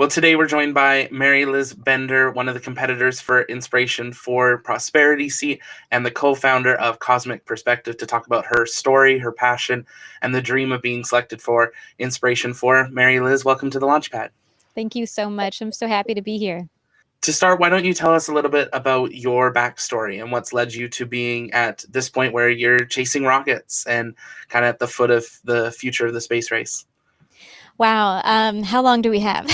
Well, today we're joined by MaryLiz Bender, one of the competitors for Inspiration4 Prosperity Seat and the co-founder of Cosmic Perspective, to talk about her story, her passion, and the dream of being selected for Inspiration4. MaryLiz, welcome to the Launchpad. Thank you so much. I'm so happy to be here. To start, why don't you tell us a little bit about your backstory and what's led you to being at this point where you're chasing rockets and kind of at the foot of the future of the space race? Wow. How long do we have?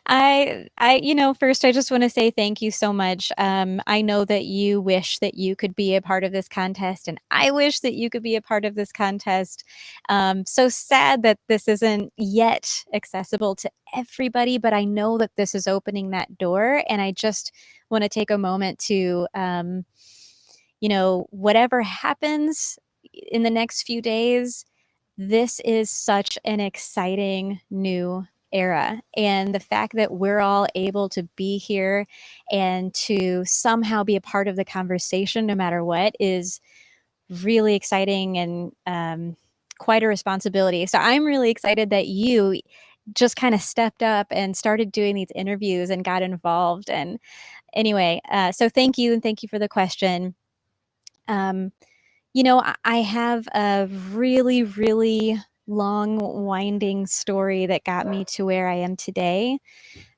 First, I just want to say thank you so much. I know that you wish that you could be a part of this contest, and I wish that you could be a part of this contest. So sad that this isn't yet accessible to everybody, but I know that this is opening that door, and I just want to take a moment to, whatever happens in the next few days, this is such an exciting new era. And the fact that we're all able to be here and to somehow be a part of the conversation, no matter what, is really exciting and quite a responsibility. So I'm really excited that you just kind of stepped up and started doing these interviews and got involved. And anyway, so thank you. And thank you for the question. I have a really, really long, winding story that got me to where I am today.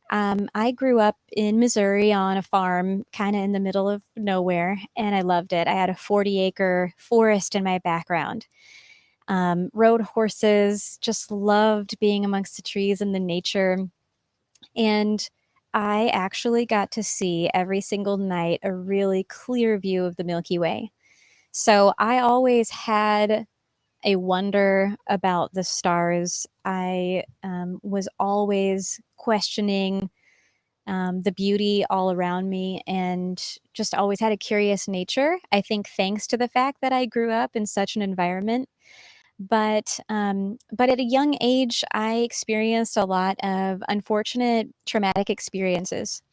I grew up in Missouri on a farm, kind of in the middle of nowhere, and I loved it. I had a 40-acre forest in my background. Rode horses, just loved being amongst the trees and the nature. And I actually got to see every single night a really clear view of the Milky Way. So I always had a wonder about the stars. I was always questioning the beauty all around me and just always had a curious nature. I think thanks to the fact that I grew up in such an environment. But at a young age, I experienced a lot of unfortunate traumatic experiences.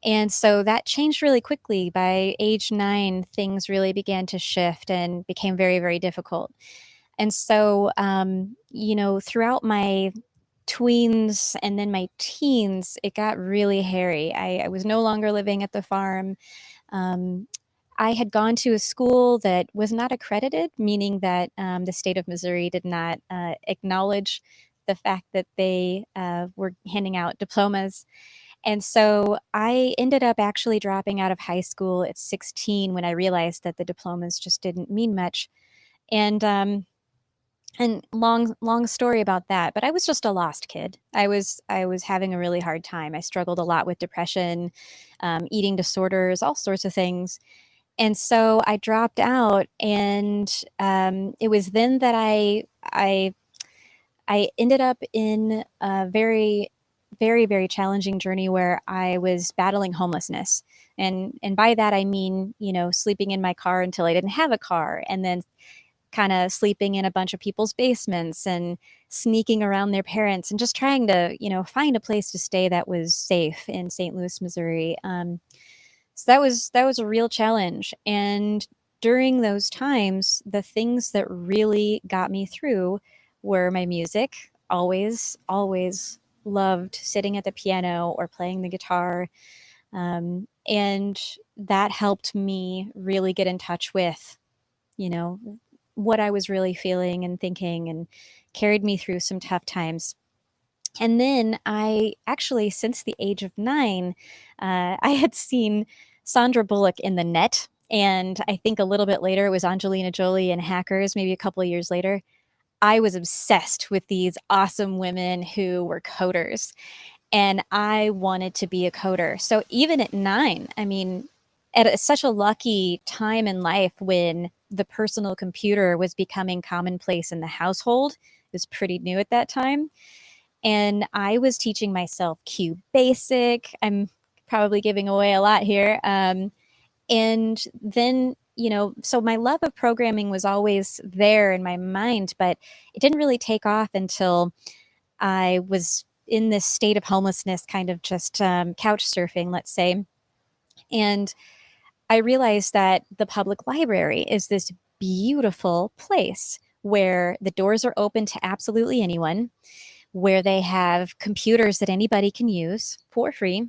And so that changed really quickly. By age 9, things really began to shift and became very, very difficult. And so, throughout my tweens and then my teens, it got really hairy. I was no longer living at the farm. Um, I had gone to a school that was not accredited, meaning that the state of Missouri did not acknowledge the fact that they were handing out diplomas. And so I ended up actually dropping out of high school at 16 when I realized that the diplomas just didn't mean much. And long story about that, but I was just a lost kid. I was having a really hard time. I struggled a lot with depression, eating disorders, all sorts of things. And so I dropped out, and it was then that I ended up in a very, very, very challenging journey where I was battling homelessness. And by that I mean, sleeping in my car until I didn't have a car, and then kind of sleeping in a bunch of people's basements and sneaking around their parents and just trying to, find a place to stay that was safe in St. Louis, Missouri. So that was a real challenge. And during those times, the things that really got me through were my music. Always loved sitting at the piano or playing the guitar. And that helped me really get in touch with, you know, what I was really feeling and thinking, and carried me through some tough times. And then I actually, since the age of 9, I had seen Sandra Bullock in The Net. And I think a little bit later it was Angelina Jolie in Hackers, maybe a couple of years later. I was obsessed with these awesome women who were coders, and I wanted to be a coder. So even at 9, I mean, such a lucky time in life when the personal computer was becoming commonplace in the household. It was pretty new at that time. And I was teaching myself Q Basic. I'm probably giving away a lot here. And then, so my love of programming was always there in my mind, but it didn't really take off until I was in this state of homelessness, kind of just couch surfing, let's say. And I realized that the public library is this beautiful place where the doors are open to absolutely anyone, where they have computers that anybody can use for free,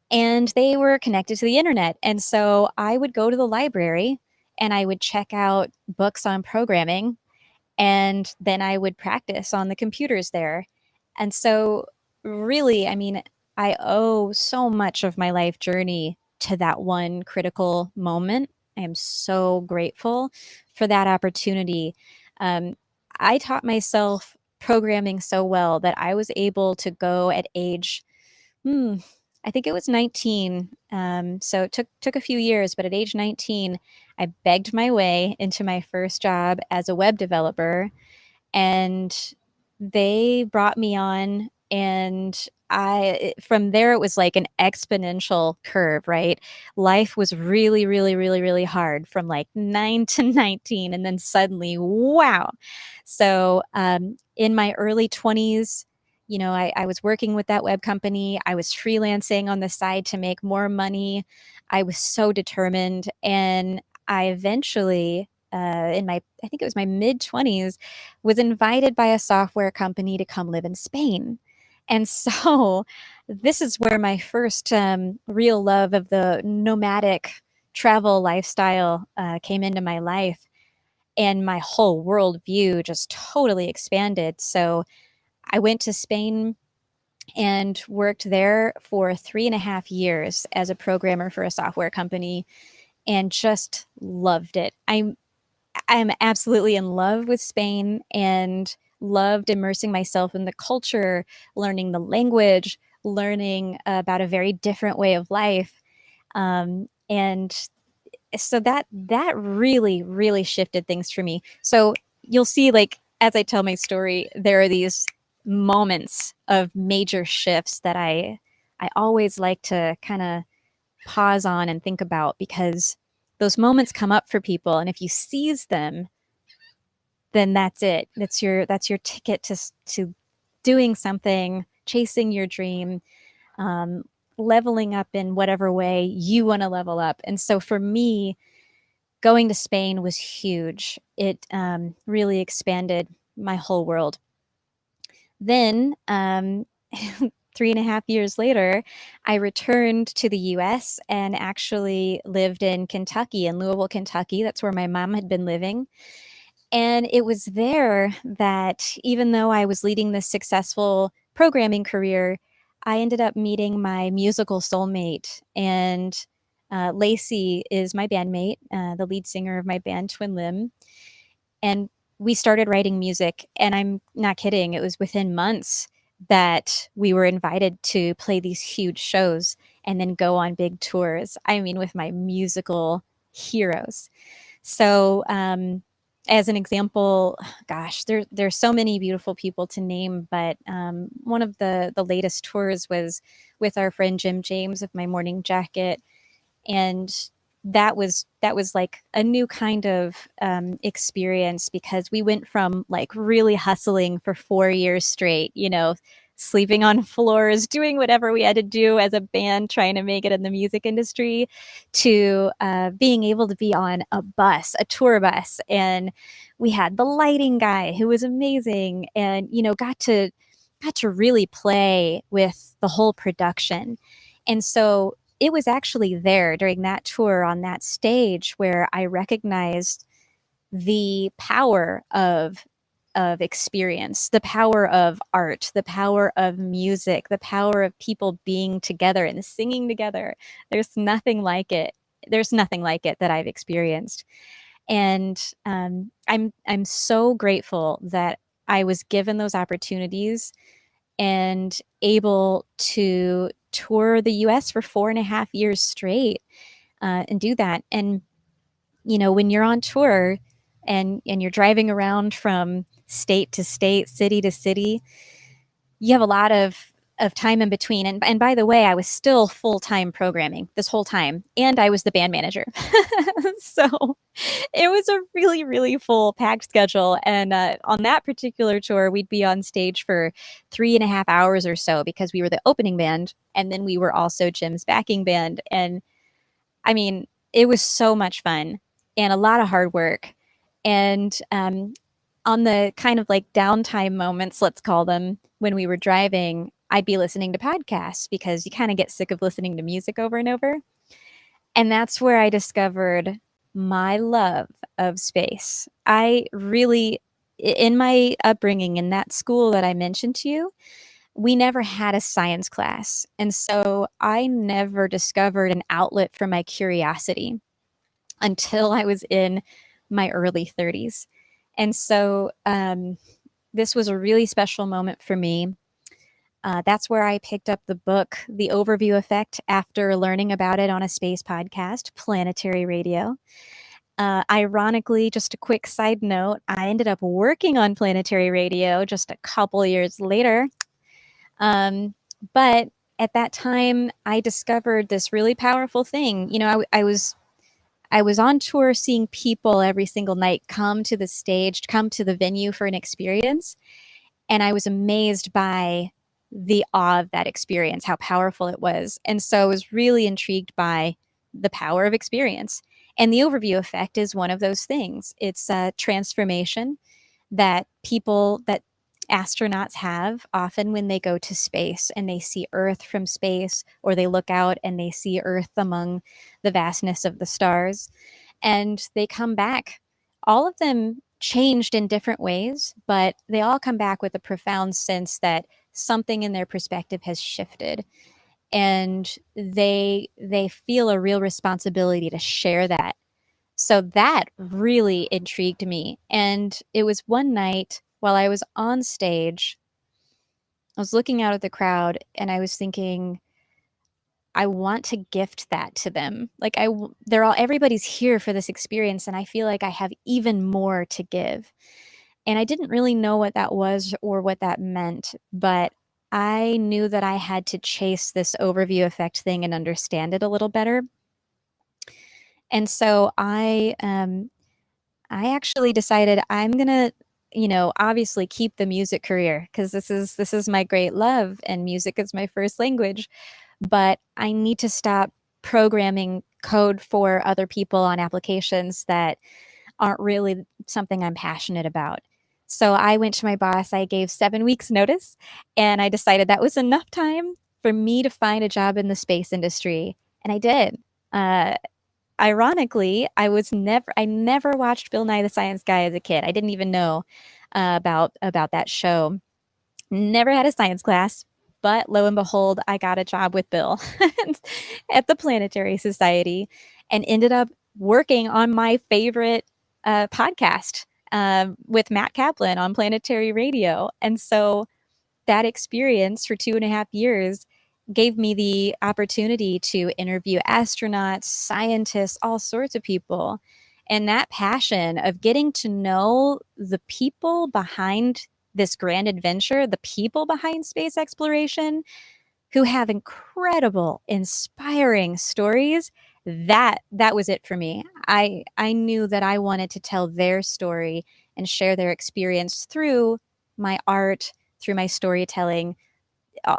and they were connected to the internet. And so I would go to the library and I would check out books on programming, and then I would practice on the computers there. And so, really, I mean, I owe so much of my life journey to that one critical moment. I am so grateful for that opportunity. Um, I taught myself programming so well that I was able to go at age, hmm, I think it was 19. So it took a few years, but at age 19, I begged my way into my first job as a web developer, and they brought me on, and I from there it was like an exponential curve, right? Life was really, really, really, really hard from like 9 to 19, and then suddenly, wow. So in my early 20s, I was working with that web company. I was freelancing on the side to make more money. I was so determined, and I eventually, in my, I think it was my mid 20s, was invited by a software company to come live in Spain. And so this is where my first real love of the nomadic travel lifestyle came into my life. And my whole worldview just totally expanded. So I went to Spain and worked there for 3.5 years as a programmer for a software company, and just loved it. I'm absolutely in love with Spain and loved immersing myself in the culture, learning the language, learning about a very different way of life. And so that really, really shifted things for me. So you'll see, like, as I tell my story, there are these moments of major shifts that I always like to kind of pause on and think about, because those moments come up for people, and if you seize them, then that's it. That's your ticket to doing something, chasing your dream, um, leveling up in whatever way you want to level up. And so for me, going to Spain was huge. It really expanded my whole world. Then, 3.5 years later, I returned to the US and actually lived in Kentucky, in Louisville, Kentucky. That's where my mom had been living. And it was there that, even though I was leading this successful programming career, I ended up meeting my musical soulmate. And Lacey is my bandmate, the lead singer of my band, Twin Limb. And we started writing music. And I'm not kidding, it was within months that we were invited to play these huge shows and then go on big tours. I mean, with my musical heroes. So, as an example, gosh, there's so many beautiful people to name, but one of the latest tours was with our friend Jim James of My Morning Jacket, and that was like a new kind of experience, because we went from like really hustling for 4 years straight, sleeping on floors, doing whatever we had to do as a band, trying to make it in the music industry, to being able to be on a bus, a tour bus, and we had the lighting guy who was amazing, and got to really play with the whole production. And so it was actually there during that tour on that stage where I recognized the power of experience, the power of art, the power of music, the power of people being together and singing together. There's nothing like it. There's nothing like it that I've experienced. And I'm so grateful that I was given those opportunities and able to tour the US for 4.5 years straight, and do that. And, when you're on tour and you're driving around from state to state, city to city, you have a lot of time in between. And by the way, I was still full-time programming this whole time, and I was the band manager. So it was a really, really full packed schedule. And on that particular tour, we'd be on stage for 3.5 hours or so, because we were the opening band, and then we were also Jim's backing band. And I mean, it was so much fun and a lot of hard work. And on the kind of like downtime moments, let's call them, when we were driving, I'd be listening to podcasts because you kind of get sick of listening to music over and over. And that's where I discovered my love of space. I really, in my upbringing in that school that I mentioned to you, we never had a science class. And so I never discovered an outlet for my curiosity until I was in my early 30s. And so this was a really special moment for me. That's where I picked up the book, The Overview Effect, after learning about it on a space podcast, Planetary Radio. Ironically, just a quick side note, I ended up working on Planetary Radio just a couple years later. But at that time, I discovered this really powerful thing. You know, I was on tour seeing people every single night come to the stage, come to the venue for an experience. And I was amazed by the awe of that experience, how powerful it was. And so I was really intrigued by the power of experience. And the overview effect is one of those things. It's a transformation that astronauts have often when they go to space and they see Earth from space, or they look out and they see Earth among the vastness of the stars, and they come back. All of them changed in different ways, but they all come back with a profound sense that something in their perspective has shifted, and they feel a real responsibility to share that. So that really intrigued me. And it was one night while I was on stage, I was looking out at the crowd and I was thinking, I want to gift that to them. Like everybody's here for this experience, and I feel like I have even more to give. And I didn't really know what that was or what that meant, but I knew that I had to chase this overview effect thing and understand it a little better. And so I actually decided I'm gonna, obviously keep the music career because this is my great love, and music is my first language. But I need to stop programming code for other people on applications that aren't really something I'm passionate about. So I went to my boss, I gave 7 weeks notice, and I decided that was enough time for me to find a job in the space industry, and I did. Uh, Ironically, I never watched Bill Nye the Science Guy as a kid. I didn't even know about that show. Never had a science class, but lo and behold, I got a job with Bill at the Planetary Society and ended up working on my favorite podcast with Matt Kaplan on Planetary Radio. And so that experience for 2.5 years gave me the opportunity to interview astronauts, scientists, all sorts of people. And that passion of getting to know the people behind this grand adventure, the people behind space exploration who have incredible, inspiring stories, that was it for me. I knew that I wanted to tell their story and share their experience through my art, through my storytelling,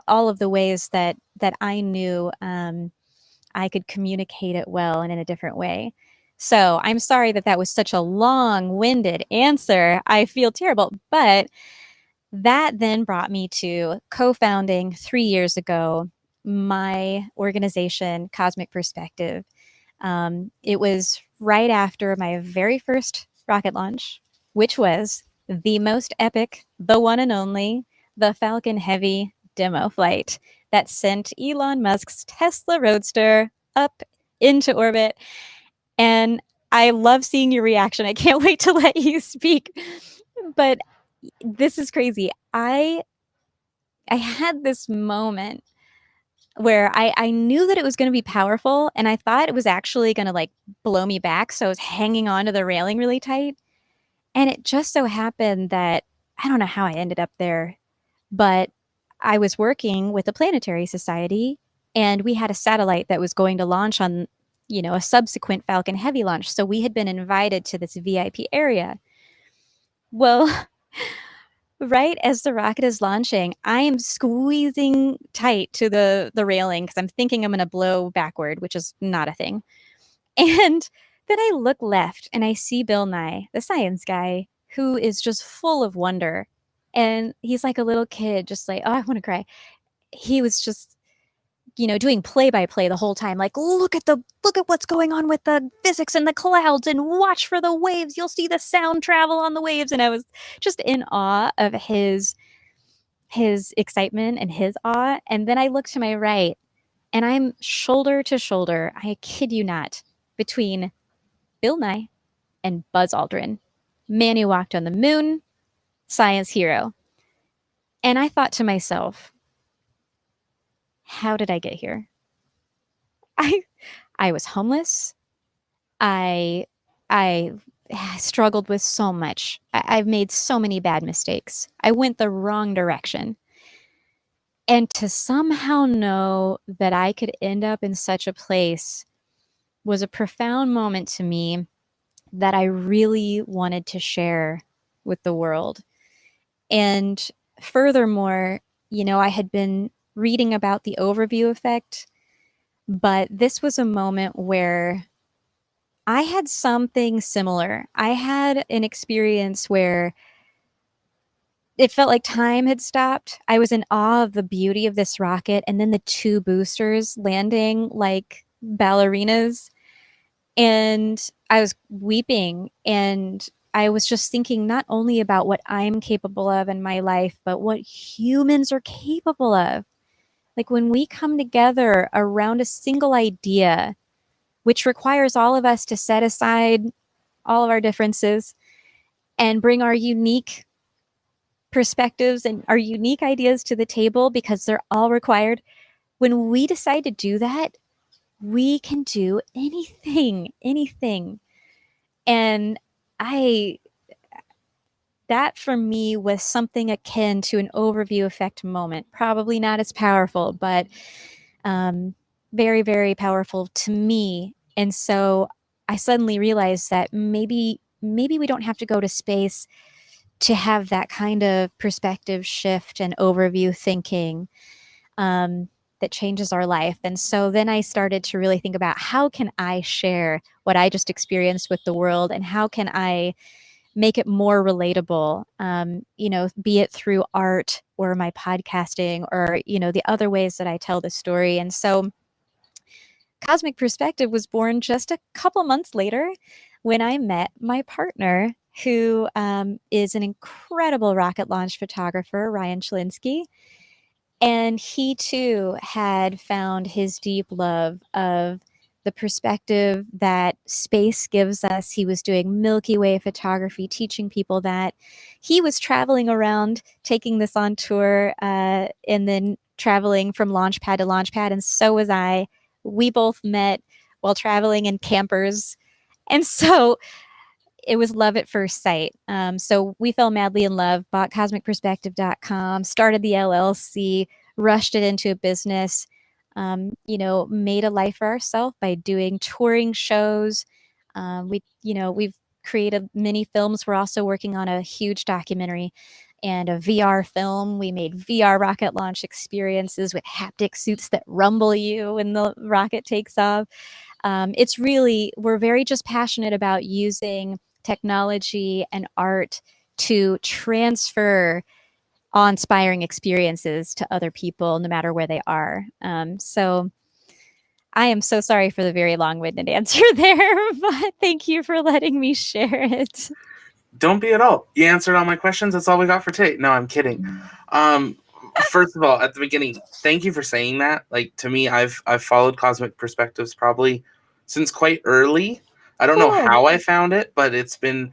all of the ways that I knew I could communicate it well and in a different way. So I'm sorry that was such a long-winded answer. I feel terrible, but that then brought me to co-founding 3 years ago my organization, Cosmic Perspective. It was right after my very first rocket launch, which was the most epic, the one and only, the Falcon Heavy demo flight that sent Elon Musk's Tesla Roadster up into orbit. And I love seeing your reaction. I can't wait to let you speak. But this is crazy. I had this moment where I knew that it was going to be powerful, and I thought it was actually going to like blow me back. So I was hanging on to the railing really tight. And it just so happened that I don't know how I ended up there, but I was working with the Planetary Society, and we had a satellite that was going to launch on, a subsequent Falcon Heavy launch. So we had been invited to this VIP area. Well, right as the rocket is launching, I am squeezing tight to the railing because I'm thinking I'm going to blow backward, which is not a thing. And then I look left and I see Bill Nye, the science guy, who is just full of wonder. And he's like a little kid, just like, oh, I want to cry. He was just, doing play by play the whole time. Like, look at what's going on with the physics and the clouds and watch for the waves. You'll see the sound travel on the waves. And I was just in awe of his excitement and his awe. And then I look to my right and I'm shoulder to shoulder, I kid you not, between Bill Nye and Buzz Aldrin. Man who walked on the moon, science hero. And I thought to myself, how did I get here? I I was homeless. I struggled with so much. I've made so many bad mistakes. I went the wrong direction. And to somehow know that I could end up in such a place was a profound moment to me that I really wanted to share with the world. And furthermore, I had been reading about the overview effect, but this was a moment where I had something similar. I had an experience where it felt like time had stopped. I was in awe of the beauty of this rocket, and then the two boosters landing like ballerinas. And I was weeping, and I was just thinking not only about what I'm capable of in my life, but what humans are capable of. Like when we come together around a single idea, which requires all of us to set aside all of our differences and bring our unique perspectives and our unique ideas to the table because they're all required. When we decide to do that, we can do anything, anything. And that for me was something akin to an overview effect moment. Probably not as powerful, but very, very powerful to me. And so I suddenly realized that maybe we don't have to go to space to have that kind of perspective shift and overview thinking that changes our life. And so then I started to really think about how can I share what I just experienced with the world, and how can I make it more relatable, be it through art or my podcasting or, the other ways that I tell the story. And so Cosmic Perspective was born just a couple months later when I met my partner, who is an incredible rocket launch photographer, Ryan Chalinsky. And he too had found his deep love of the perspective that space gives us. He was doing Milky Way photography, teaching people that. He was traveling around, taking this on tour, and then traveling from launch pad to launch pad. And so was I. We both met while traveling in campers. And so it was love at first sight. So we fell madly in love, bought cosmicperspective.com, started the LLC, rushed it into a business, made a life for ourselves by doing touring shows. We've created many films. We're also working on a huge documentary and a VR film. We made VR rocket launch experiences with haptic suits that rumble you when the rocket takes off. We're very just passionate about using technology and art to transfer awe-inspiring experiences to other people, no matter where they are. So I am so sorry for the very long-winded answer there, but thank you for letting me share it. Don't be at all. You answered all my questions. That's all we got for today. No, I'm kidding. First of all, at the beginning, thank you for saying that. Like, to me, I've followed Cosmic Perspectives probably since quite early. I don't know how I found it, but it's been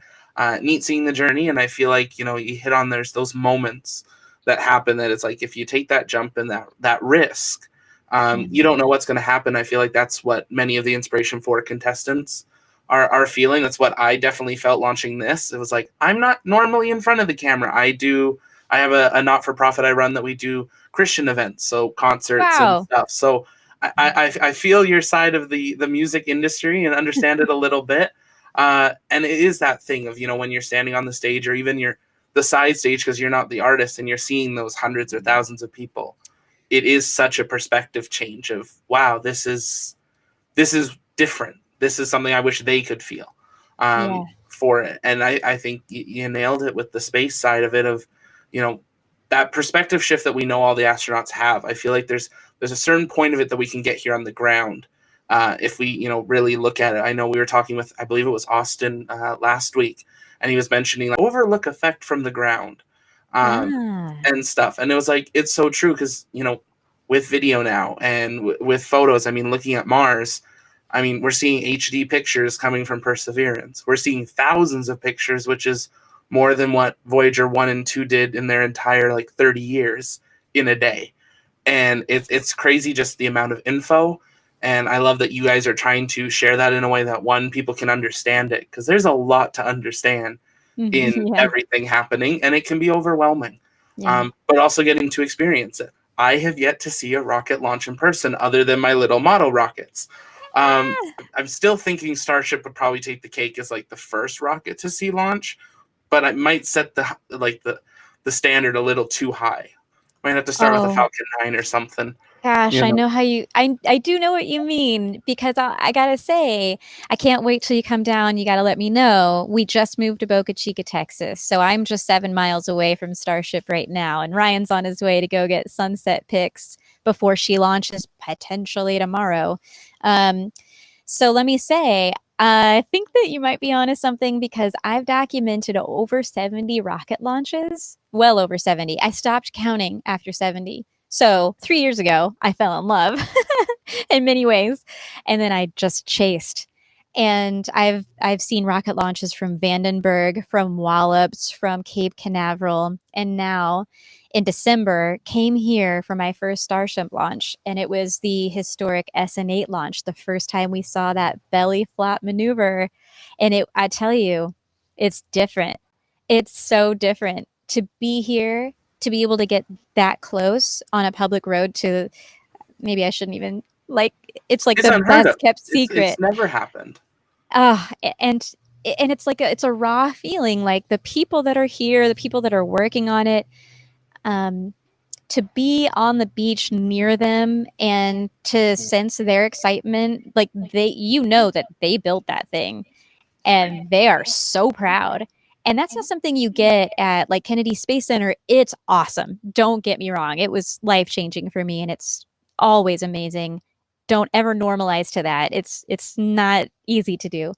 neat seeing the journey. And I feel like, you hit on, there's those moments that happen that it's like, if you take that jump and that risk, you don't know what's going to happen. I feel like that's what many of the Inspiration4 contestants are feeling. That's what I definitely felt launching this. It was like, I'm not normally in front of the camera. I have a not-for-profit I run that we do Christian events, so concerts and stuff. So I feel your side of the music industry and understand it a little bit. And it is that thing of, when you're standing on the stage, or even the side stage, because you're not the artist and you're seeing those hundreds or thousands of people. It is such a perspective change of, wow, this is different. This is something I wish they could feel. for it. And I think you nailed it with the space side of it, of, you know, that perspective shift that we know all the astronauts have. I feel like there's a certain point of it that we can get here on the ground. If we, you know, really look at it. I know we were talking with, I believe it was Austin last week, and he was mentioning like overlook effect from the ground, Ah. and stuff. And it was like, it's so true, because, you know, with video now and with photos, I mean, looking at Mars, I mean, we're seeing HD pictures coming from Perseverance. We're seeing thousands of pictures, which is more than what Voyager 1 and 2 did in their entire like 30 years in a day. And it's crazy just the amount of info. And I love that you guys are trying to share that in a way that, one, people can understand it, because there's a lot to understand in Yeah. everything happening, and it can be overwhelming. Yeah. But also getting to experience it. I have yet to see a rocket launch in person other than my little model rockets. I'm still thinking Starship would probably take the cake as like the first rocket to see launch, but I might set the standard a little too high. Might have to start with a Oh. Falcon 9 or something. Gosh, You I know, know how I do know what you mean, because I gotta say, I can't wait till you come down. You gotta let me know. We just moved to Boca Chica, Texas, so I'm just 7 miles away from Starship right now, and Ryan's on his way to go get sunset pics before she launches potentially tomorrow. Um, so let me say, I think that you might be onto something, because I've documented over 70 rocket launches, well over 70. I stopped counting after 70. So 3 years ago, I fell in love in many ways, and then I just chased. And I've seen rocket launches from Vandenberg, from Wallops, from Cape Canaveral, and now in December came here for my first Starship launch, and it was the historic SN8 launch, the first time we saw that belly flop maneuver. And I tell you, it's different. It's so different to be here, to be able to get that close on a public road to, maybe I shouldn't even, like, it's like it's the unheard of. best kept It's secret. never happened. Ah, and it's like it's a raw feeling, like the people that are here, the people that are working on it, um, to be on the beach near them and to sense their excitement, like you know that they built that thing and they are so proud. And that's not something you get at like Kennedy Space Center. It's awesome. Don't get me wrong. It was life-changing for me, and it's always amazing. Don't ever normalize to that. It's not easy to do.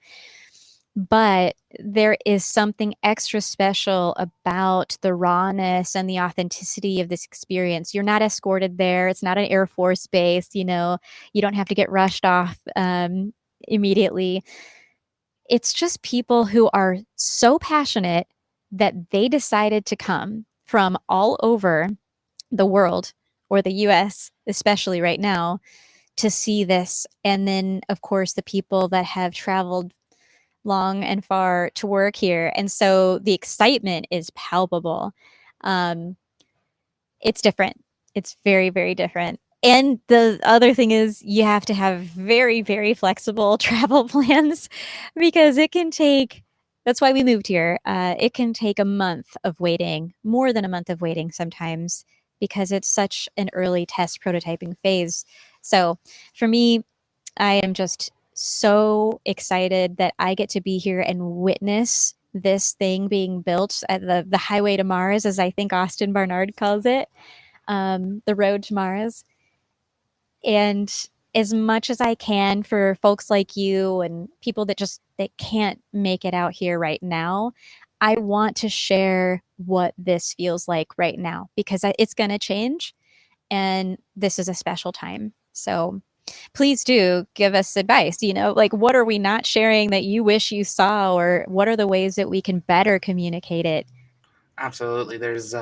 But there is something extra special about the rawness and the authenticity of this experience. You're not escorted there. It's not an Air Force base. You know, you don't have to get rushed off immediately. It's just people who are so passionate that they decided to come from all over the world, or the US, especially right now, to see this. And then, of course, the people that have traveled long and far to work here. And so the excitement is palpable. Um, it's different. It's very, very different. And the other thing is, you have to have very, very flexible travel plans, because it can take, that's why we moved here. It can take a month of waiting, more than a month of waiting sometimes, because it's such an early test prototyping phase. So for me, I am just so excited that I get to be here and witness this thing being built at the highway to Mars, as I think Austin Barnard calls it, the road to Mars. And as much as I can for folks like you and people that can't make it out here right now, I want to share what this feels like right now, because it's going to change, and this is a special time. So please do give us advice. Like, what are we not sharing that you wish you saw, or what are the ways that we can better communicate it? Absolutely. There's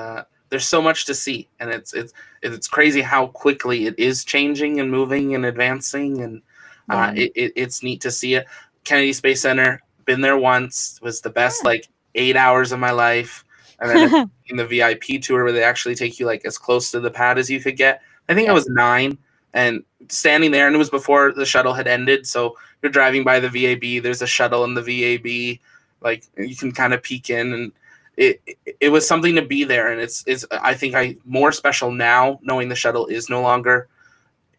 so much to see, and it's crazy how quickly it is changing and moving and advancing, and Yeah. it's neat to see it. Kennedy Space Center, been there once, was the best Ah. like 8 hours of my life, and then in the VIP tour where they actually take you like as close to the pad as you could get. I think I Yep. was 9, and standing there, and it was before the shuttle had ended, so you're driving by the VAB. There's a shuttle in the VAB, like you can kind of peek in, and it was something to be there. And it's I think more special now, knowing the shuttle is no longer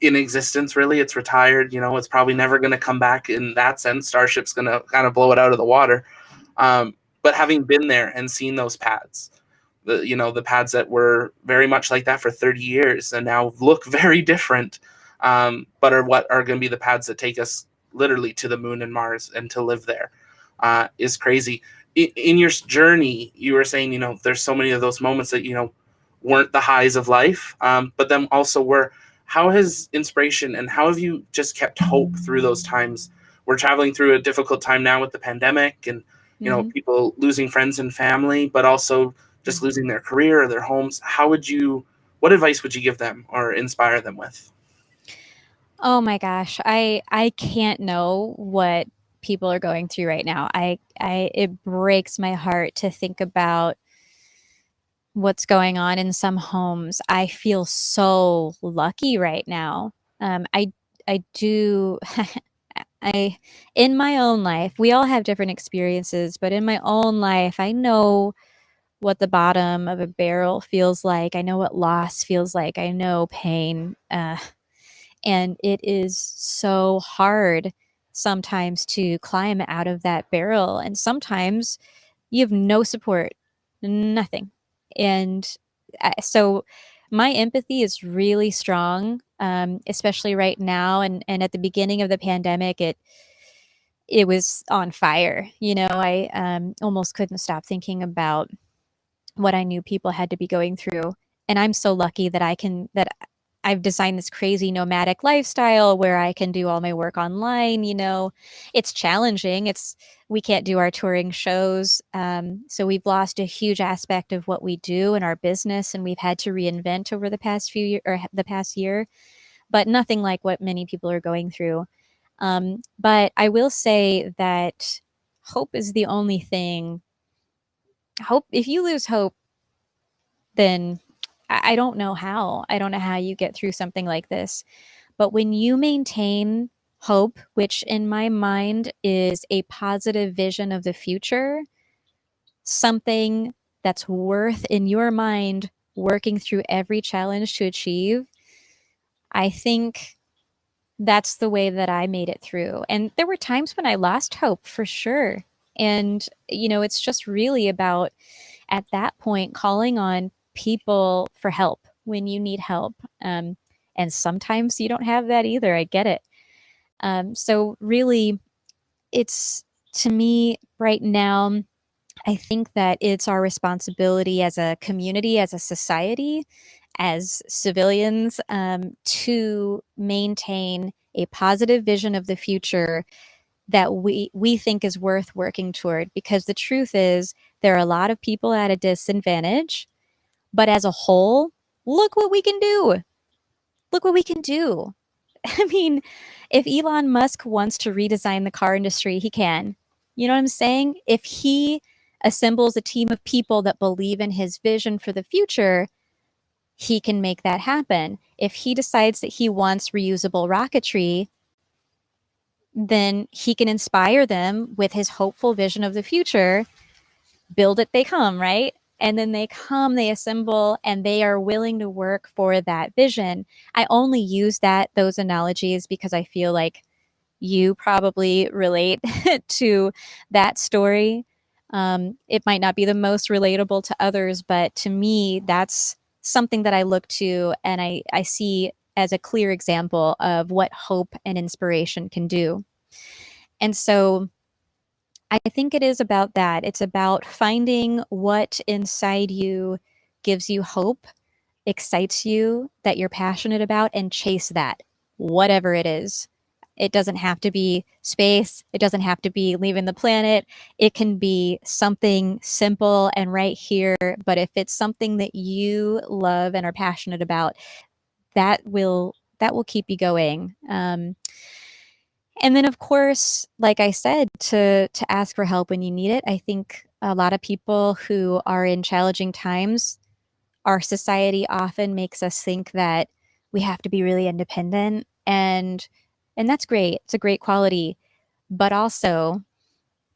in existence. Really, it's retired. It's probably never going to come back in that sense. Starship's going to kind of blow it out of the water. But having been there and seen those pads, the pads that were very much like that for 30 years and now look very different, but are what are going to be the pads that take us literally to the moon and Mars and to live there, is crazy. In your journey, you were saying, there's so many of those moments that, weren't the highs of life, but then also were. How has inspiration and how have you just kept hope through those times? We're traveling through a difficult time now with the pandemic and, Mm-hmm. people losing friends and family, but also just losing their career or their homes. What advice would you give them or inspire them with? Oh my gosh, I can't know what people are going through right now. I it breaks my heart to think about what's going on in some homes. I feel so lucky right now. I do I in my own life, we all have different experiences, but in my own life, I know what the bottom of a barrel feels like. I know what loss feels like. I know pain. And it is so hard sometimes to climb out of that barrel. And sometimes you have no support, nothing. And so my empathy is really strong, especially right now. And at the beginning of the pandemic, it was on fire. I almost couldn't stop thinking about what I knew people had to be going through. And I'm so lucky that I've designed this crazy nomadic lifestyle where I can do all my work online. It's challenging. We can't do our touring shows. So we've lost a huge aspect of what we do in our business, and we've had to reinvent over the past few year or the past year, but nothing like what many people are going through. But I will say that hope is the only thing. Hope, if you lose hope, then I don't know how. I don't know how you get through something like this. But when you maintain hope, which in my mind is a positive vision of the future, something that's worth in your mind working through every challenge to achieve, I think that's the way that I made it through. And there were times when I lost hope for sure. And, it's just really about at that point calling on people for help when you need help. And sometimes you don't have that either. I get it. So, really, it's to me right now, I think that it's our responsibility as a community, as a society, as civilians, to maintain a positive vision of the future that we think is worth working toward. Because the truth is, there are a lot of people at a disadvantage, but as a whole, look what we can do. Look what we can do. I mean, if Elon Musk wants to redesign the car industry, he can. You know what I'm saying? If he assembles a team of people that believe in his vision for the future, he can make that happen. If he decides that he wants reusable rocketry, then he can inspire them with his hopeful vision of the future. Build it, they come, right? And then they come, they assemble, and they are willing to work for that vision. I only use those analogies because I feel like you probably relate to that story. It might not be the most relatable to others, but to me, that's something that I look to and I see as a clear example of what hope and inspiration can do. And so I think it is about that. It's about finding what inside you gives you hope, excites you, that you're passionate about, and chase that, whatever it is. It doesn't have to be space. It doesn't have to be leaving the planet. It can be something simple and right here. But if it's something that you love and are passionate about, that will keep you going. And then, of course, like I said, to ask for help when you need it. I think a lot of people who are in challenging times, our society often makes us think that we have to be really independent, and that's great. It's a great quality, but also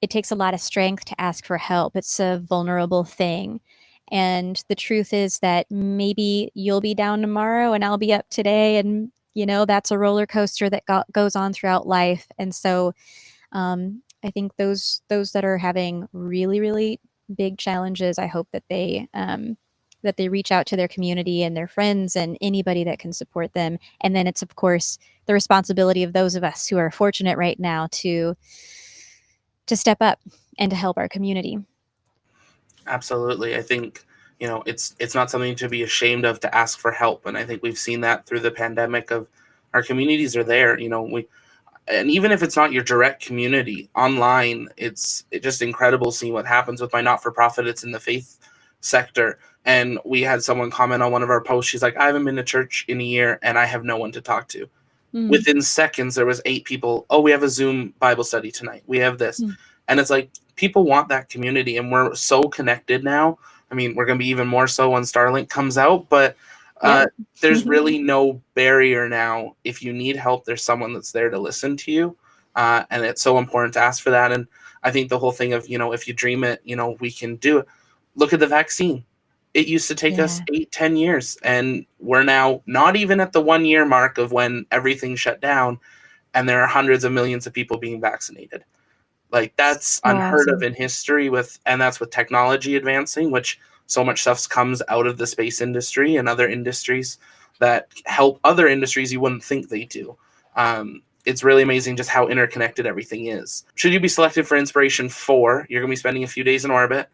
it takes a lot of strength to ask for help. It's a vulnerable thing. And the truth is that maybe you'll be down tomorrow and I'll be up today. And, that's a roller coaster that goes on throughout life. And so I think those that are having really, really big challenges, I hope that they reach out to their community and their friends and anybody that can support them. And then it's of course the responsibility of those of us who are fortunate right now to step up and to help our community. Absolutely. I think, it's not something to be ashamed of to ask for help. And I think we've seen that through the pandemic of our communities are there. And even if it's not your direct community online, it's just incredible seeing what happens with my not-for-profit. It's in the faith sector. And we had someone comment on one of our posts. She's like, I haven't been to church in a year and I have no one to talk to. Mm, Within seconds there was 8 people. Oh, we have a Zoom Bible study tonight, we have this. mm. And it's like people want that community, and we're so connected now. I mean, we're going to be even more so when Starlink comes out, but Yep. there's really no barrier now. If you need help, there's someone that's there to listen to you, and it's so important to ask for that. And I think the whole thing of, if you dream it, we can do it. Look at the vaccine. It used to take us Yeah. 8-10 years, and we're now not even at the 1 year mark of when everything shut down, and there are hundreds of millions of people being vaccinated. Like, that's So unheard of awesome. in history, and that's with technology advancing, which so much stuff comes out of the space industry and other industries that help other industries you wouldn't think they do. It's really amazing just how interconnected everything is. Should you be selected for Inspiration4, you're going to be spending a few days in orbit.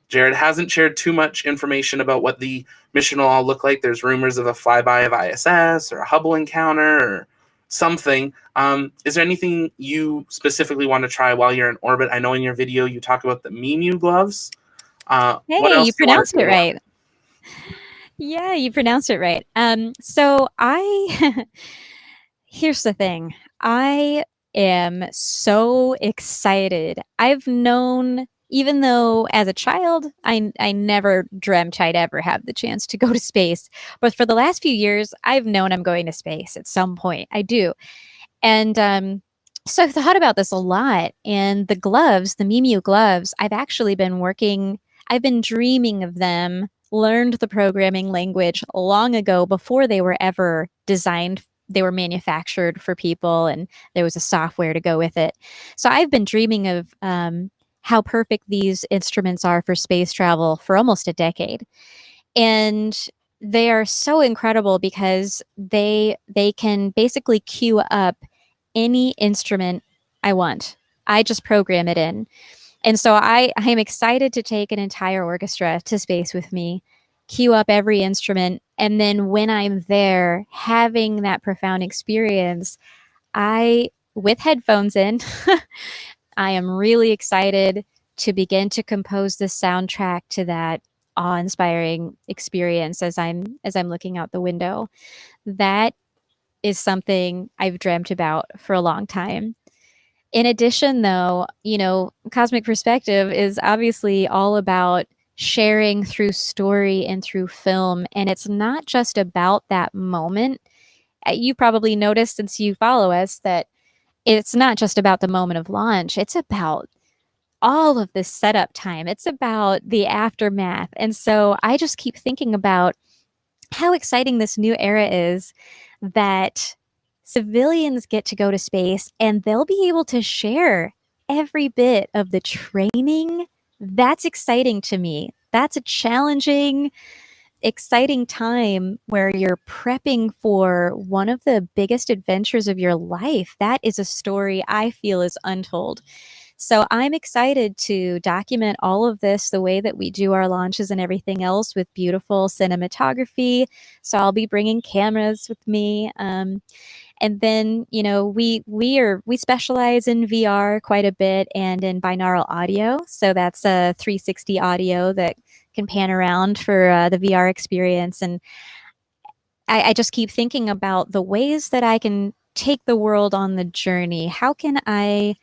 Jared hasn't shared too much information about what the mission will all look like. There's rumors of a flyby of ISS or a Hubble encounter or something. Is there anything you specifically want to try while you're in orbit? I know in your video you talk about the Memu gloves. What Hey, else you do you want to pronounced say it more? right. Yeah, you pronounced it right. So I here's the thing. I am so excited. I've known, even though as a child, I never dreamt I'd ever have the chance to go to space. But for the last few years, I've known I'm going to space at some point. I do. And so I've thought about this a lot. And the gloves, the Mimiu gloves, I've been dreaming of them, learned the programming language long ago before they were ever designed. They were manufactured for people, and there was a software to go with it. So I've been dreaming of how perfect these instruments are for space travel for almost a decade. And they are so incredible because they can basically queue up any instrument I want. I just program it in. And so I am excited to take an entire orchestra to space with me, queue up every instrument, and then when I'm there having that profound experience, I with headphones in, I am really excited to begin to compose the soundtrack to that awe-inspiring experience as I'm looking out the window. That is something I've dreamt about for a long time. In addition, though, Cosmic Perspective is obviously all about sharing through story and through film. And it's not just about that moment. You probably noticed since you follow us that it's not just about the moment of launch, it's about all of this setup time, it's about the aftermath. And so I just keep thinking about how exciting this new era is that civilians get to go to space and they'll be able to share every bit of the training. That's exciting to me. That's a challenging, exciting time where you're prepping for one of the biggest adventures of your life. That is a story I feel is untold. So I'm excited to document all of this the way that we do our launches and everything else with beautiful cinematography. So I'll be bringing cameras with me. And then, we specialize in VR quite a bit and in binaural audio. So that's a 360 audio that can pan around for the VR experience. And I just keep thinking about the ways that I can take the world on the journey. How can I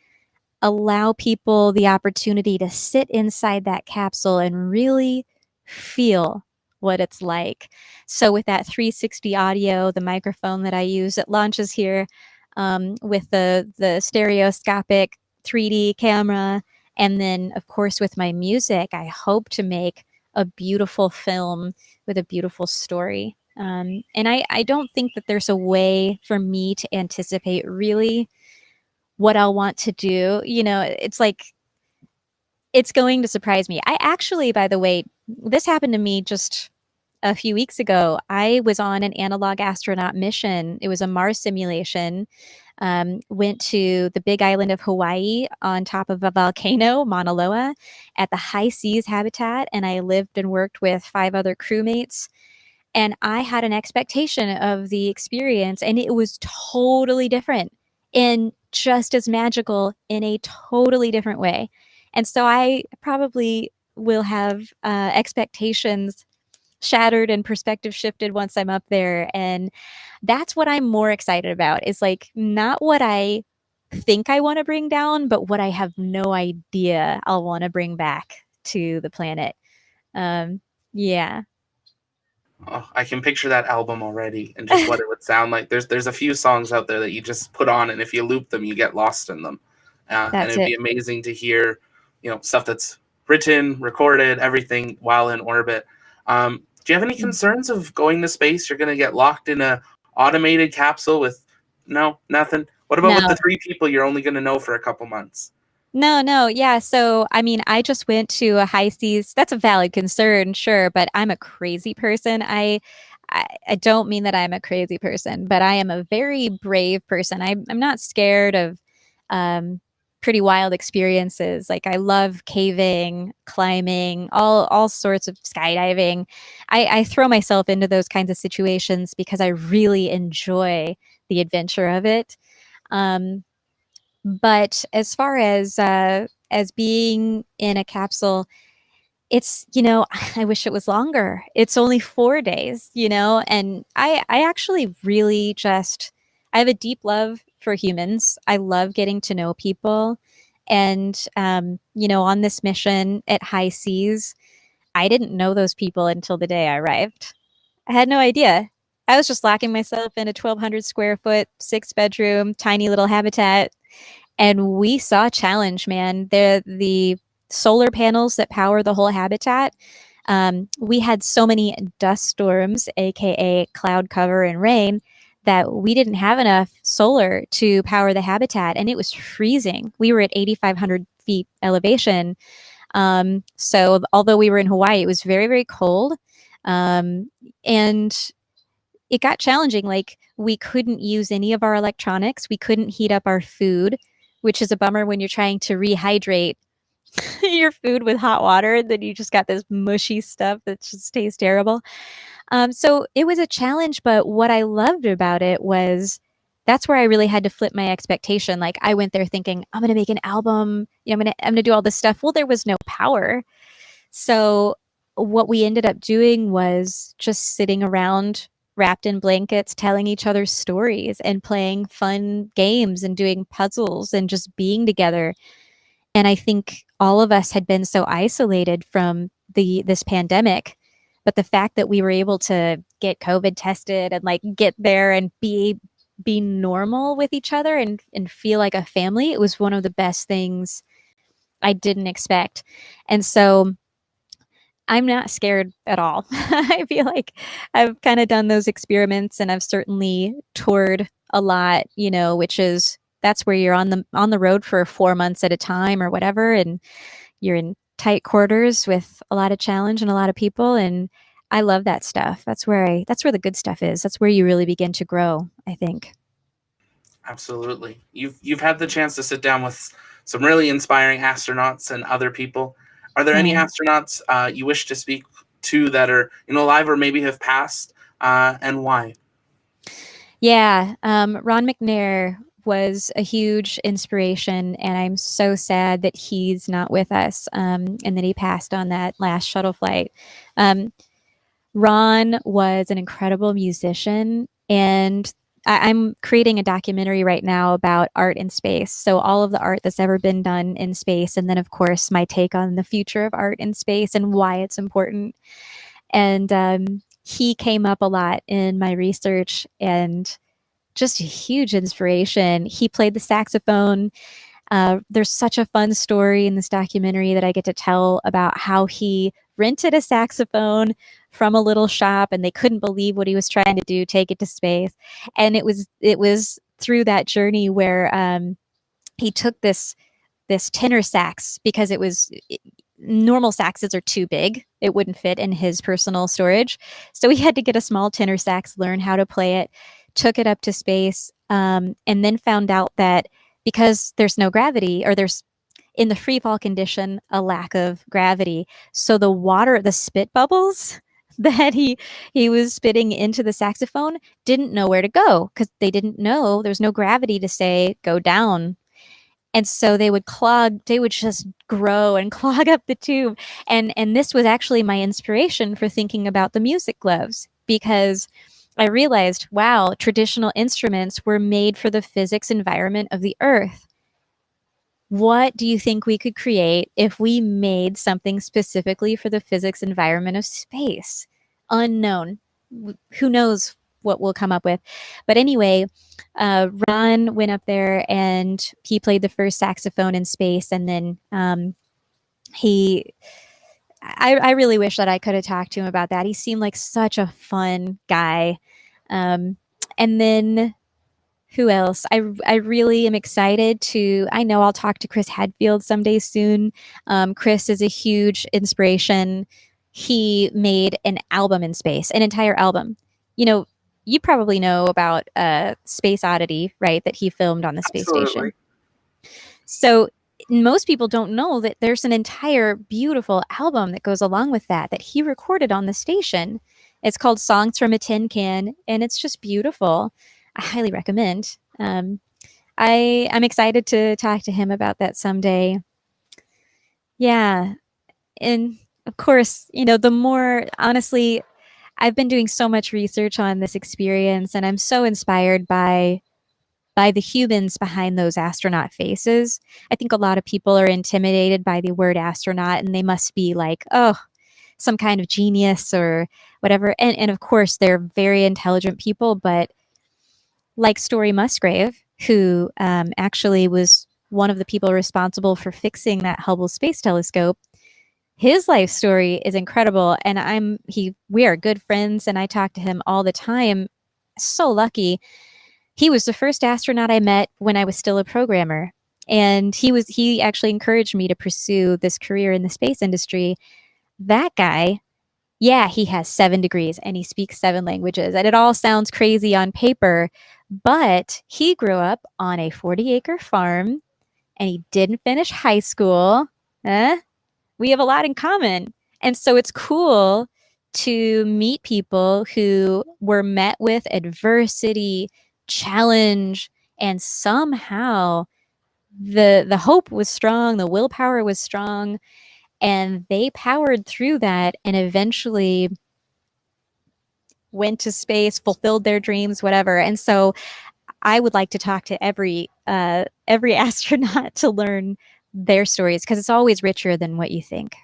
allow people the opportunity to sit inside that capsule and really feel what it's like? So with that 360 audio, the microphone that I use, it launches here with the stereoscopic 3D camera, and then of course with my music, I hope to make a beautiful film with a beautiful story. And I don't think that there's a way for me to anticipate really what I'll want to do. It's like it's going to surprise me. I actually, by the way, this happened to me just a few weeks ago. I was on an analog astronaut mission. It was a Mars simulation. Went to the big island of Hawaii on top of a volcano, Mauna Loa, at the high seas habitat. And I lived and worked with 5 other crewmates. And I had an expectation of the experience, and it was totally different and just as magical in a totally different way. And so I probably will have expectations shattered and perspective shifted once I'm up there. And that's what I'm more excited about, is like not what I think I want to bring down, but what I have no idea I'll want to bring back to the planet. Um, yeah. Oh, I can picture that album already and just what it would sound like. There's a few songs out there that you just put on, and if you loop them, you get lost in them. And That's it'd be it. amazing to hear, stuff that's written, recorded, everything while in orbit. Do you have any concerns of going to space? You're going to get locked in a automated capsule with no, nothing. What about with No, the 3 people you're only going to know for a couple months? no, no. Yeah. So, I mean, I just went to a high seas. That's a valid concern, sure, but I'm a crazy person. I don't mean that I'm a crazy person, but I am a very brave person. I'm not scared of um, pretty wild experiences. Like I love caving, climbing, all sorts of skydiving. I throw myself into those kinds of situations because I really enjoy the adventure of it. Um, but as far as being in a capsule, it's, I wish it was longer. It's only 4 days, and I actually really just I have a deep love for humans. I love getting to know people. And on this mission at high seas, I didn't know those people until the day I arrived. I had no idea. I was just locking myself in a 1,200 square foot, 6 bedroom, tiny little habitat, and we saw a challenge, man. The solar panels that power the whole habitat. We had so many dust storms, aka cloud cover and rain, that we didn't have enough solar to power the habitat, and it was freezing. We were at 8,500 feet elevation. So although we were in Hawaii, it was very, very cold. Um, and it got challenging. Like we couldn't use any of our electronics. We couldn't heat up our food, which is a bummer when you're trying to rehydrate your food with hot water. Then you just got this mushy stuff that just tastes terrible. So it was a challenge, but what I loved about it was that's where I really had to flip my expectation. Like I went there thinking, I'm going to make an album. I'm going to do all this stuff. Well, there was no power. So what we ended up doing was just sitting around wrapped in blankets, telling each other stories and playing fun games and doing puzzles and just being together. And I think all of us had been so isolated from this pandemic, but the fact that we were able to get COVID tested and like get there and be normal with each other and feel like a family, it was one of the best things I didn't expect. And so I'm not scared at all. I feel like I've kind of done those experiments, and I've certainly toured a lot, which is that's where you're on the road for 4 months at a time or whatever, and you're in tight quarters with a lot of challenge and a lot of people, and I love that stuff. That's where the good stuff is. That's where you really begin to grow, I think. Absolutely. You've had the chance to sit down with some really inspiring astronauts and other people. Are there any Yeah. astronauts you wish to speak to that are alive or maybe have passed, and why? Yeah, Ron McNair was a huge inspiration, and I'm so sad that he's not with us, and that he passed on that last shuttle flight. Um, Ron was an incredible musician, and I'm creating a documentary right now about art in space. So all of the art that's ever been done in space, and then of course my take on the future of art in space and why it's important. And he came up a lot in my research, and just a huge inspiration. He played the saxophone. There's such a fun story in this documentary that I get to tell about how he rented a saxophone from a little shop, and they couldn't believe what he was trying to do, take it to space. And it was through that journey where he took this tenor sax because normal saxes are too big. It wouldn't fit in his personal storage. So he had to get a small tenor sax, learn how to play it, took it up to space, and then found out that because there's no gravity, or there's in the free fall condition a lack of gravity, so the spit bubbles that he was spitting into the saxophone didn't know where to go because they didn't know there's no gravity to say go down, and so they would just grow and clog up the tube. And this was actually my inspiration for thinking about the music gloves, because I realized, wow, traditional instruments were made for the physics environment of the earth. What do you think we could create if we made something specifically for the physics environment of space? Unknown. Who knows what we'll come up with? But anyway, Ron went up there and he played the first saxophone in space, and then he. I really wish that I could have talked to him about that. He seemed like such a fun guy. Um, and then who else? I really am excited to. I know I'll talk to Chris Hadfield someday soon. Chris is a huge inspiration. He made an album in space, an entire album. You know, you probably know about Space Oddity, right? That he filmed on the space Absolutely. station. So most people don't know that there's an entire beautiful album that goes along with that he recorded on the station. It's called Songs from a Tin Can, and it's just beautiful. I highly recommend. I'm excited to talk to him about that someday. Yeah, and of course, the more honestly, I've been doing so much research on this experience, and I'm so inspired by the humans behind those astronaut faces. I think a lot of people are intimidated by the word astronaut, and they must be like, oh, some kind of genius or whatever. And of course, they're very intelligent people, but like Story Musgrave, who actually was one of the people responsible for fixing that Hubble Space Telescope. His life story is incredible, and we are good friends, and I talk to him all the time. So lucky. He was the first astronaut I met when I was still a programmer, and he actually encouraged me to pursue this career in the space industry. That guy, yeah, he has 7 degrees and he speaks 7 languages, and it all sounds crazy on paper, but he grew up on a 40-acre farm and he didn't finish high school. We have a lot in common. And so it's cool to meet people who were met with adversity, challenge, and somehow the hope was strong, the willpower was strong, and they powered through that and eventually went to space, fulfilled their dreams, whatever. And so I would like to talk to every astronaut to learn their stories, because it's always richer than what you think.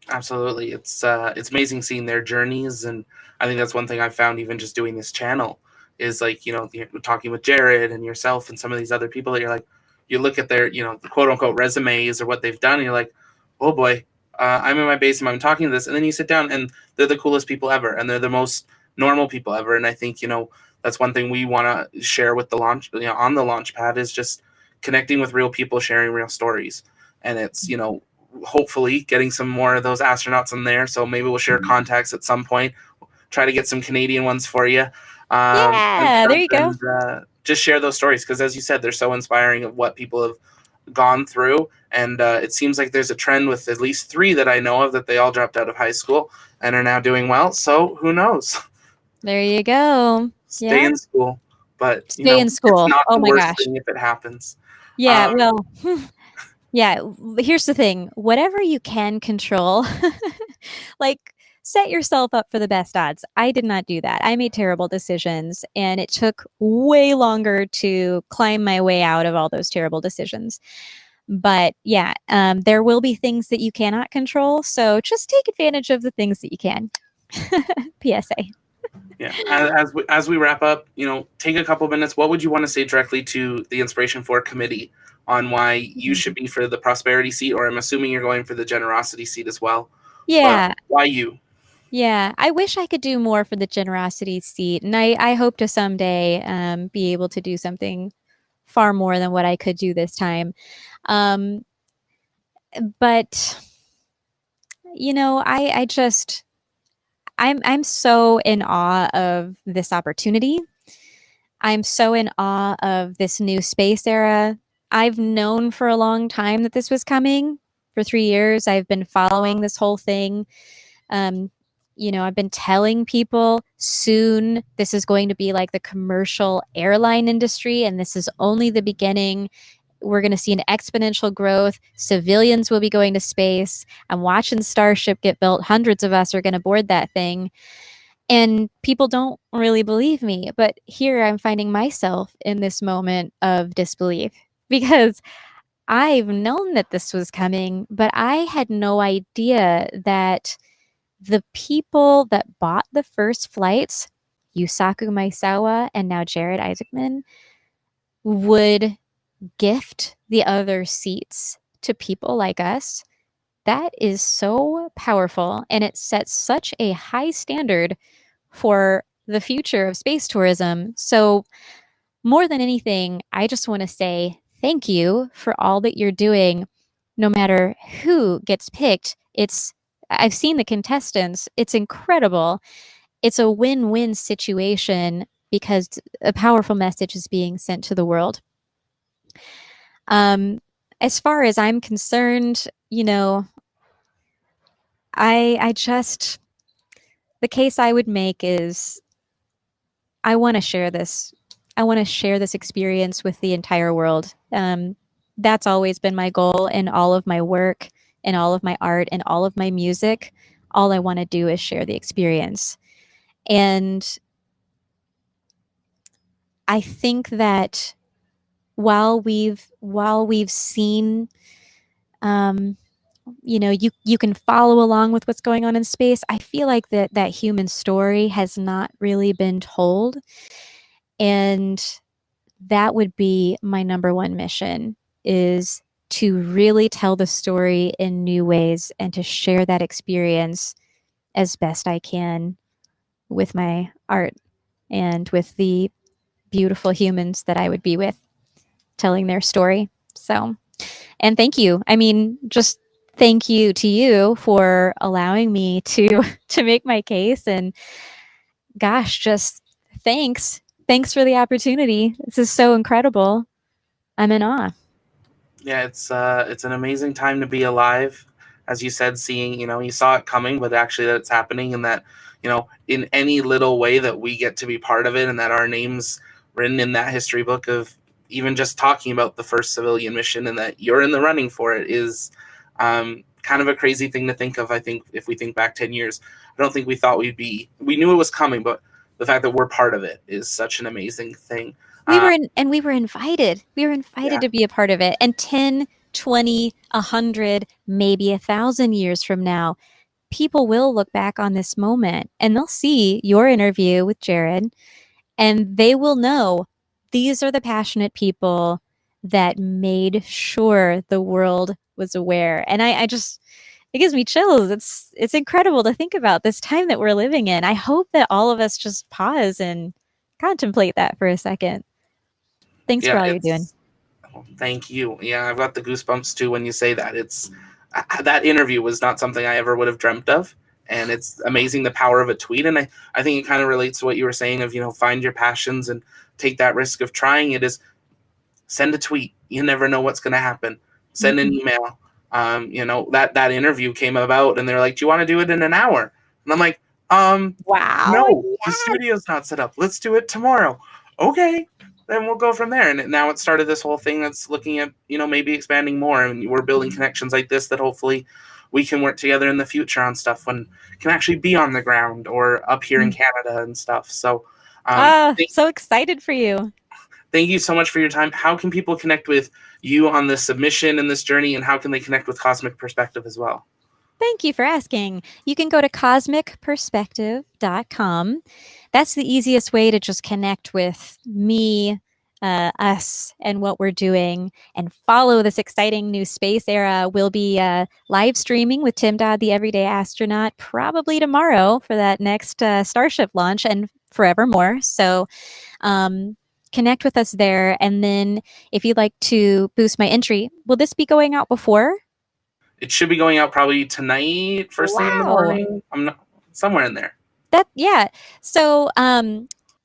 Absolutely. It's amazing seeing their journeys, and I think that's one thing I've found even just doing this channel is like, you're talking with Jared and yourself and some of these other people that you're like, you look at their, the quote unquote resumes or what they've done, and you're like, oh boy, I'm in my basement, I'm talking to this, and then you sit down and they're the coolest people ever, and they're the most normal people ever. And I think, that's one thing we want to share with the launch, on the launch pad, is just connecting with real people, sharing real stories. And it's, hopefully getting some more of those astronauts in there. So maybe we'll share contacts at some point. Try to get some Canadian ones for you. Yeah, there you go. Just share those stories, because as you said, they're so inspiring of what people have gone through. And it seems like there's a trend with at least 3 that I know of, that they all dropped out of high school and are now doing well. So who knows? There you go. Stay Yeah. in school. But, Stay in school. it's not Oh the my worst gosh. thing if it happens. Yeah, well, yeah, here's the thing. Whatever you can control, like set yourself up for the best odds. I did not do that. I made terrible decisions, and it took way longer to climb my way out of all those terrible decisions. But yeah, there will be things that you cannot control. So just take advantage of the things that you can. PSA. Yeah. As we wrap up, take a couple minutes. What would you want to say directly to the Inspiration4 committee on why you should be for the prosperity seat? Or I'm assuming you're going for the generosity seat as well. Yeah. But why you? Yeah. I wish I could do more for the generosity seat. And I hope to someday be able to do something far more than what I could do this time. Um, but you know, I just I'm so in awe of this opportunity. I'm so in awe of this new space era. I've known for a long time that this was coming. For 3 years, I've been following this whole thing. Um, you know, I've been telling people soon this is going to be like the commercial airline industry, and this is only the beginning. We're going to see an exponential growth. Civilians will be going to space. I'm watching Starship get built. Hundreds of us are going to board that thing. And people don't really believe me. But here I'm finding myself in this moment of disbelief because I've known that this was coming, but I had no idea that the people that bought the first flights, Yusaku Maisawa and now Jared Isaacman, would gift the other seats to people like us. That is so powerful, and it sets such a high standard for the future of space tourism. So, more than anything, I just want to say thank you for all that you're doing. No matter who gets picked, I've seen the contestants. It's incredible. It's a win-win situation because a powerful message is being sent to the world. Um, as far as I'm concerned, you know, I just the case I would make is I want to share this. I want to share this experience with the entire world. That's always been my goal in all of my work, in all of my art, and all of my music. All I want to do is share the experience. And I think that while we've seen, um, you know, you can follow along with what's going on in space. I feel like that human story has not really been told, and that would be my number one mission is to really tell the story in new ways and to share that experience as best I can with my art and with the beautiful humans that I would be with telling their story. So, and thank you. I mean, just thank you to you for allowing me to to make my case, and gosh, just thanks. Thanks for the opportunity. This is so incredible. I'm in awe. Yeah, it's an amazing time to be alive. As you said, seeing, you saw it coming, but actually that it's happening, and that, in any little way that we get to be part of it, and that our names written in that history book of even just talking about the first civilian mission, and that you're in the running for it is kind of a crazy thing to think of. I think if we think back 10 years, I don't think we knew it was coming, but the fact that we're part of it is such an amazing thing. We were invited. We were invited Yeah. to be a part of it. And 10, 20, 100, maybe 1,000 years from now, people will look back on this moment and they'll see your interview with Jared and they will know these are the passionate people that made sure the world was aware. And I just it gives me chills. It's incredible to think about this time that we're living in. I hope that all of us just pause and contemplate that for a second. Thanks for Yeah, all you're doing. it's thank you. Yeah, I've got the goosebumps too when you say that. It's that interview was not something I ever would have dreamt of, and it's amazing the power of a tweet. And I think it kind of relates to what you were saying of find your passions and take that risk of trying it. Is send a tweet. You never know what's going to happen. Send an Mhm. email. That interview came about, and they're like, "Do you want to do it in an hour?" And I'm like, Wow, no, the yes! studio's not set up. Let's do it tomorrow. Okay, then we'll go from there. And now it started this whole thing that's looking at, maybe expanding more. And we're building connections like this that hopefully we can work together in the future on stuff when can actually be on the ground or up here in Mm. Canada and stuff. So, Oh, so excited for you. thank you so much for your time. How can people connect with you on this submission and this journey, and how can they connect with Cosmic Perspective as well? Thank you for asking. You can go to cosmicperspective.com. That's the easiest way to just connect with me, us, and what we're doing and follow this exciting new space era. We'll be live streaming with Tim Dodd, the Everyday Astronaut, probably tomorrow for that next Starship launch and forevermore. So, um, connect with us there. And then if you'd like to boost my entry, will this be going out before? It should be going out probably tonight, first thing in the Wow. morning. I'm not somewhere in there. Yeah. So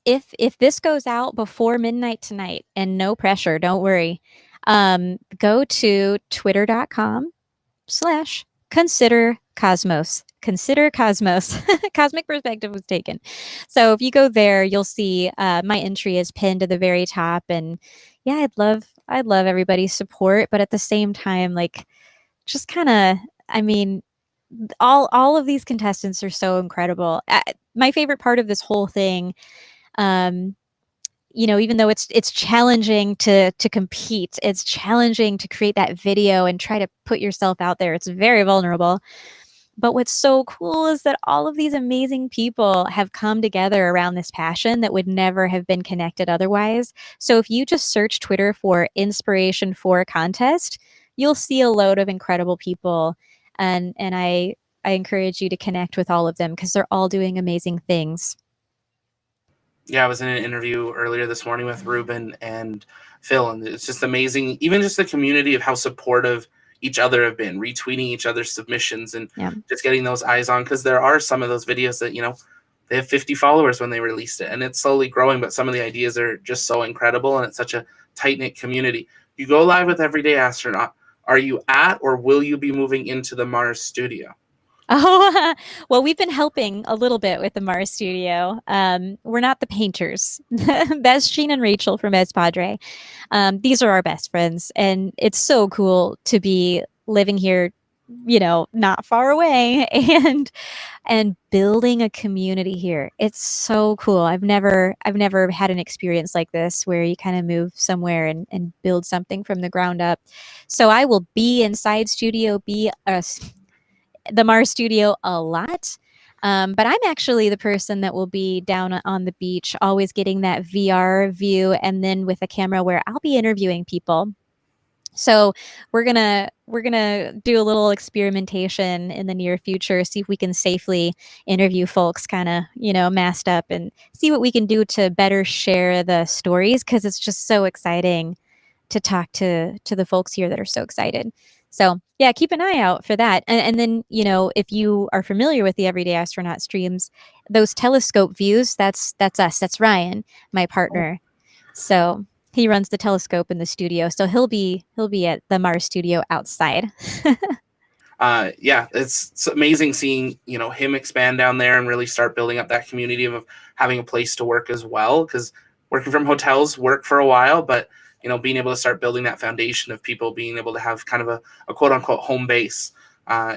if this goes out before midnight tonight, and no pressure, don't worry. Go to twitter.com/consider cosmos. Consider cosmos. Cosmic perspective was taken. So if you go there, you'll see my entry is pinned to the very top. And yeah, I'd love everybody's support, but at the same time, like, just kind of, I mean, all of these contestants are so incredible. My favorite part of this whole thing, um, even though it's challenging to compete, it's challenging to create that video and try to put yourself out there. It's very vulnerable. But what's so cool is that all of these amazing people have come together around this passion that would never have been connected otherwise. So if you just search Twitter for Inspiration4 contest, you'll see a load of incredible people. And I encourage you to connect with all of them because they're all doing amazing things. Yeah, I was in an interview earlier this morning with Ruben and Phil, and it's just amazing. Even just the community of how supportive each other have been, retweeting each other's submissions and just getting those eyes on. Because there are some of those videos that, they have 50 followers when they released it, and it's slowly growing. But some of the ideas are just so incredible, and it's such a tight-knit community. You go live with Everyday Astronaut. Are you at, or will you be moving into the Mars studio? Oh, well, we've been helping a little bit with the Mars studio. We're not the painters. That's Sheen and Rachel from Espadre. These are our best friends, and it's so cool to be living here, not far away, and building a community here. It's so cool. I've never had an experience like this where you kind of move somewhere and build something from the ground up. So I will be inside Studio B, the Mars studio, a lot. But I'm actually the person that will be down on the beach, always getting that VR view, and then with a camera where I'll be interviewing people. So we're gonna do a little experimentation in the near future, see if we can safely interview folks kind of, masked up, and see what we can do to better share the stories, because it's just so exciting to talk to the folks here that are so excited. So yeah, keep an eye out for that. And then, if you are familiar with the Everyday Astronaut streams, those telescope views, that's us. That's Ryan, my partner. So he runs the telescope in the studio. So he'll be at the Mars studio outside. Yeah, it's amazing seeing, him expand down there and really start building up that community of having a place to work as well. Because working from hotels worked for a while, but being able to start building that foundation of people being able to have kind of a quote unquote home base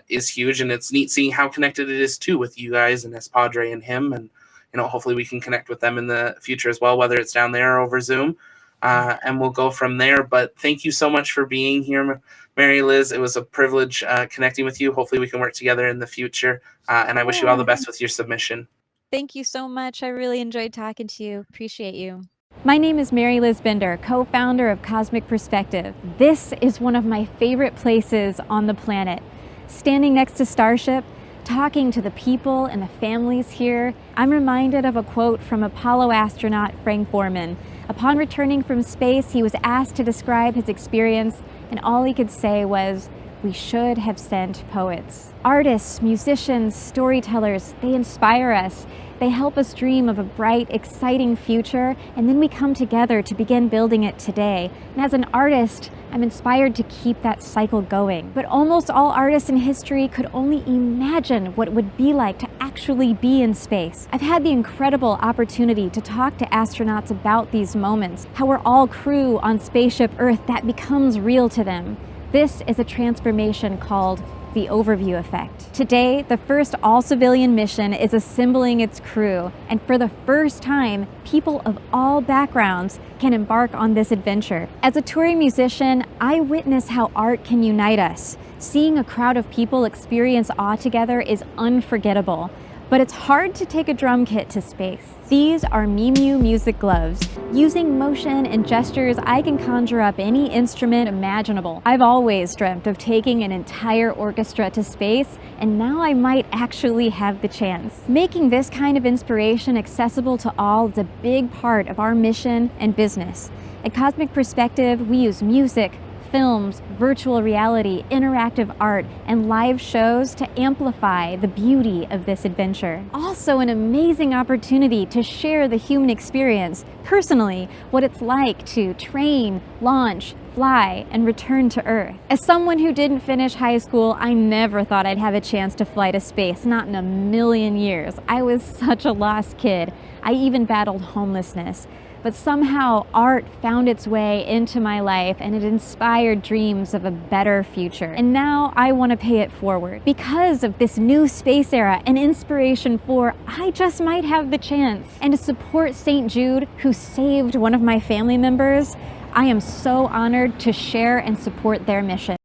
is huge. And it's neat seeing how connected it is too with you guys and Espadre and him. And, hopefully we can connect with them in the future as well, whether it's down there or over Zoom. And we'll go from there. But thank you so much for being here, MaryLiz. It was a privilege connecting with you. Hopefully we can work together in the future. And I wish you all the best with your submission. Thank you so much. I really enjoyed talking to you. Appreciate you. My name is MaryLiz Bender, co-founder of Cosmic Perspective. This is one of my favorite places on the planet. Standing next to Starship, talking to the people and the families here, I'm reminded of a quote from Apollo astronaut Frank Borman. Upon returning from space, he was asked to describe his experience, and all he could say was, "We should have sent poets." Artists, musicians, storytellers, they inspire us. They help us dream of a bright, exciting future, and then we come together to begin building it today. And as an artist, I'm inspired to keep that cycle going. But almost all artists in history could only imagine what it would be like to actually be in space. I've had the incredible opportunity to talk to astronauts about these moments, how we're all crew on Spaceship Earth that becomes real to them. This is a transformation called the overview effect. Today, the first all-civilian mission is assembling its crew, and for the first time, people of all backgrounds can embark on this adventure. As a touring musician, I witness how art can unite us. Seeing a crowd of people experience awe together is unforgettable. But it's hard to take a drum kit to space. These are Mimu music gloves. Using motion and gestures, I can conjure up any instrument imaginable. I've always dreamt of taking an entire orchestra to space, and now I might actually have the chance. Making this kind of inspiration accessible to all is a big part of our mission and business. At Cosmic Perspective, we use music, films, virtual reality, interactive art, and live shows to amplify the beauty of this adventure. Also an amazing opportunity to share the human experience, personally, what it's like to train, launch, fly, and return to Earth. As someone who didn't finish high school, I never thought I'd have a chance to fly to space, not in a million years. I was such a lost kid. I even battled homelessness. But somehow art found its way into my life and it inspired dreams of a better future. And now I want to pay it forward. Because of this new space era and Inspiration4, I just might have the chance. And to support St. Jude, who saved one of my family members, I am so honored to share and support their mission.